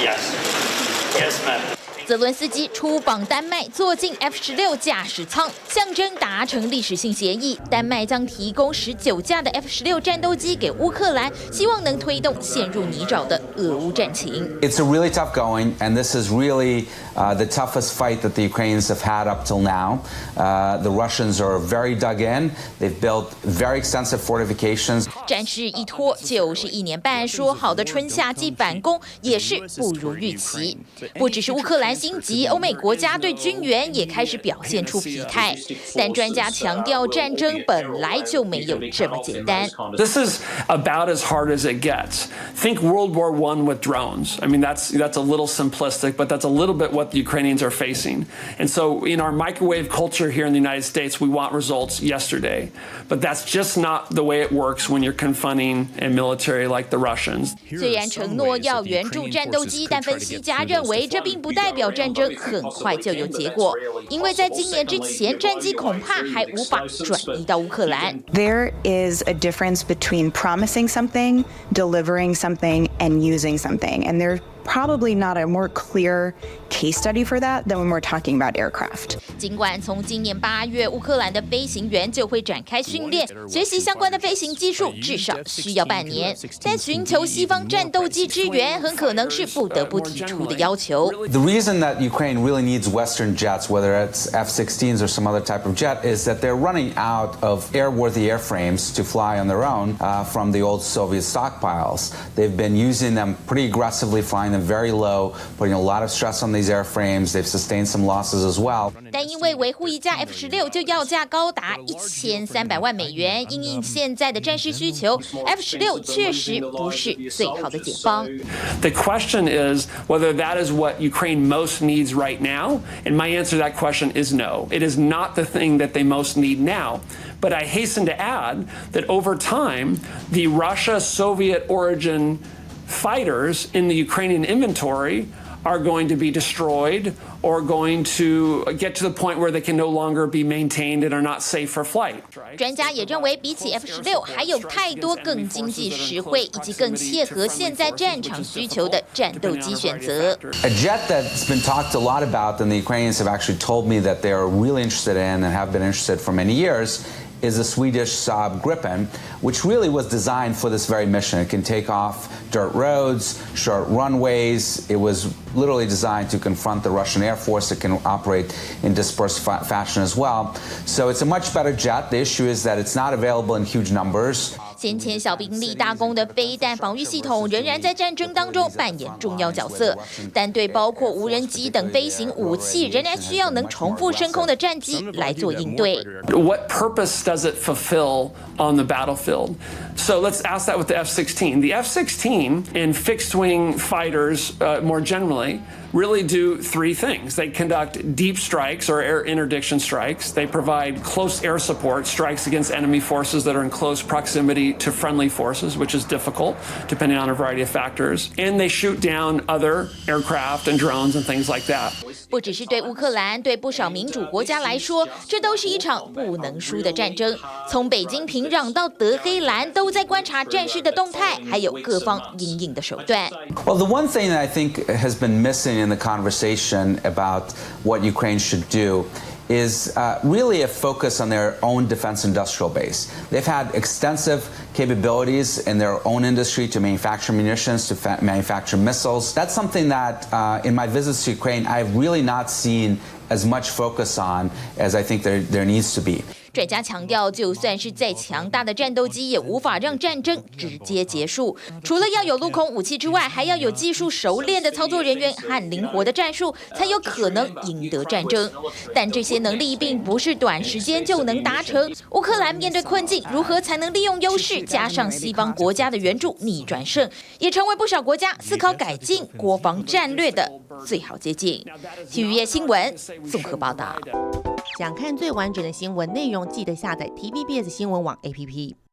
Yes. Yes, ma'am. 泽伦斯基出访丹麦，坐进 F-16驾驶舱，象征达成历史性协议。丹麦将提供19架的 F-16战斗机给乌克兰，希望能推动陷入泥沼的俄乌战情。It's a really tough going, and this is really the toughest fight that the Ukrainians have had up till now. The Russians are very dug in. They've built very extensive fortifications. 战事一拖就是1年半，说好的春夏季反攻也是不如预期。不只是乌克兰心急，欧美国家对军援也开始表现出疲态。但专家强调，战争本来就没有这么简单。This is about as hard as it gets. Think World War I with drones. I mean, that's a little simplistic, but that's a little bit what the Ukrainians are facing. And so, in our microwave culture here in the United States, we want results yesterday. But that's just not the way it works when you're confronting a military like the Russians. 虽然承诺要援助战斗机，但分析家认为这并不代表战争很快就有结果，因为在今年之前，战机恐怕还无法转移到乌克兰。There is a difference between promising something, delivering something, and using something, and there's probably not a more clear case study for that than when we're talking about aircraft. 尽管从今年8月，乌克兰的飞行员就会展开训练，学习相关的飞行技术，至少需要半年。但寻求西方战斗机支援，很可能是不得不提出的要求。The reason that Ukraine really needs Western jets, whether it's F-16s or some other type of jet, is that they're running out of airworthy airframes to fly on their own from the old Soviet stockpiles. They've been using them pretty aggressively, flying them very low, putting a lot of stress on these airframes. They've sustained some losses as well. 但因为维护一架 F-16就要价高达1300万美元，因应现在的战事需求 ，F-16确实不是最好的解方。The question is whether that is what Ukraine most needs right now, and my answer to that question is no. It is not the thing that they most need now. But I hasten to add that over time, the Russia-Soviet origin fighters in the Ukrainian inventory are going to be destroyed or going to get to the point where they can no longer be maintained and are not safe for flight. 专家也认为，比起 F-16，还有太多更经济实惠以及更切合现在战场需求的战斗机选择。A jet that's been talked a lot about, and the Ukrainians have actually told me that they are really interested in and have been interested for many years, is a Swedish Saab Gripen, which really was designed for this very mission. It can take off dirt roads, short runways. It was literally designed to confront the Russian Air Force. It can operate in dispersed fashion as well. So it's a much better jet. The issue is that it's not available in huge numbers. 先前小兵力大功的飞弹防御系统仍然在战争当中扮演重要角色，但对包括无人机等飞行武器，仍然需要能重复升空的战机来做应对。What purpose does it fulfill on the battlefield? So let's ask that with the F-16. The F-16 and fixed-wing fighters more generally really do three things. They conduct deep strikes or air interdiction strikes. They provide close air support, strikes against enemy forces that are in close proximity to friendly forces, which is difficult depending on a variety of factors. And they shoot down other aircraft and drones and things like that. 不只是对乌克兰，对不少民主国家来说，这都是一场不能输的战争。从北京平壤到德黑兰，都在观察战事的动态，还有各方因应的手段。Well, the one thing that I think has been missing in the conversation about what Ukraine should do is really a focus on their own defense industrial base. They've had extensive capabilities in their own industry to manufacture munitions, to manufacture missiles. That's something that in my visits to Ukraine, I've really not seen as much focus on as I think there needs to be. 专家强调，就算是再强大的战斗机，也无法让战争直接结束。除了要有陆空武器之外，还要有技术熟练的操作人员和灵活的战术，才有可能赢得战争。但这些能力并不是短时间就能达成。乌克兰面对困境，如何才能利用优势，加上西方国家的援助逆转胜，也成为不少国家思考改进国防战略的最好捷径。TVBS新闻综合报道。想看最完整的新闻内容，记得下载TVBS 新闻网 APP。